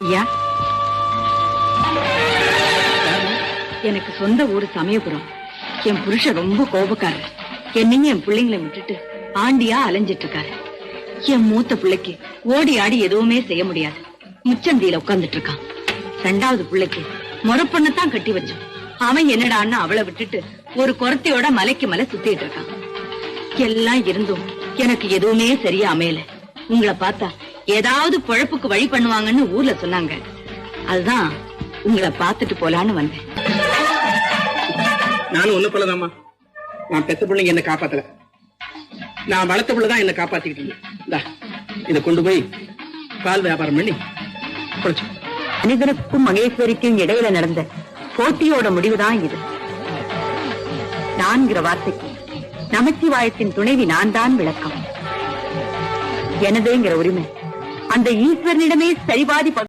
ஐயா, எனக்கு சொந்த ஊரு சமயபுரம். என் புருஷன் ரொம்ப கோபக்காரர். என்னையும் என் பிள்ளைங்களை விட்டுட்டு ஆண்டியா அலைஞ்சிட்டு இருக்காரு. என் மூத்த பிள்ளைக்கு ஓடி ஆடி எதுவுமே செய்ய முடியாது. முச்சந்தியில உட்கார்ந்துட்டு இருக்கான். ரெண்டாவது பிள்ளைக்கு முறப்பொண்ணத்தான் கட்டி வச்சோம். அவன் என்னடான்னு அவளை விட்டுட்டு ஒரு குரத்தையோட மலைக்கு மலை சுத்திட்டு இருக்கான். எல்லாம் இருந்தும் எனக்கு எதுவுமே சரியா அமையல. உங்களை பார்த்தா ஏதாவது பொழப்புக்கு வழி பண்ணுவாங்கன்னு ஊர்ல சொன்னாங்க. அதுதான் உங்களை பார்த்துட்டு போலான்னு வந்தேன். நானும் ஒண்ணு போலதாம்மா. நான் பெத்த பிள்ளைங்க என்ன காப்பாத்தல, நான் வளர்த்த பிள்ளைதான் என்ன காப்பாத்திக்கிட்டு இருந்தேன். இதை கொண்டு போய் பால் வியாபாரம் பண்ணி குறைச்சு. மனிதனுக்கும் மகேஸ்வரிக்கும் இடையில நடந்த போட்டியோட முடிவுதான் இது. நான்கிற வார்த்தைக்கு நமச்சிவாயத்தின் துணைவி நான் தான் விளக்கம். எனதேங்கிற உரிமை அந்த ஈஸ்வரனிடமே சரிபாதி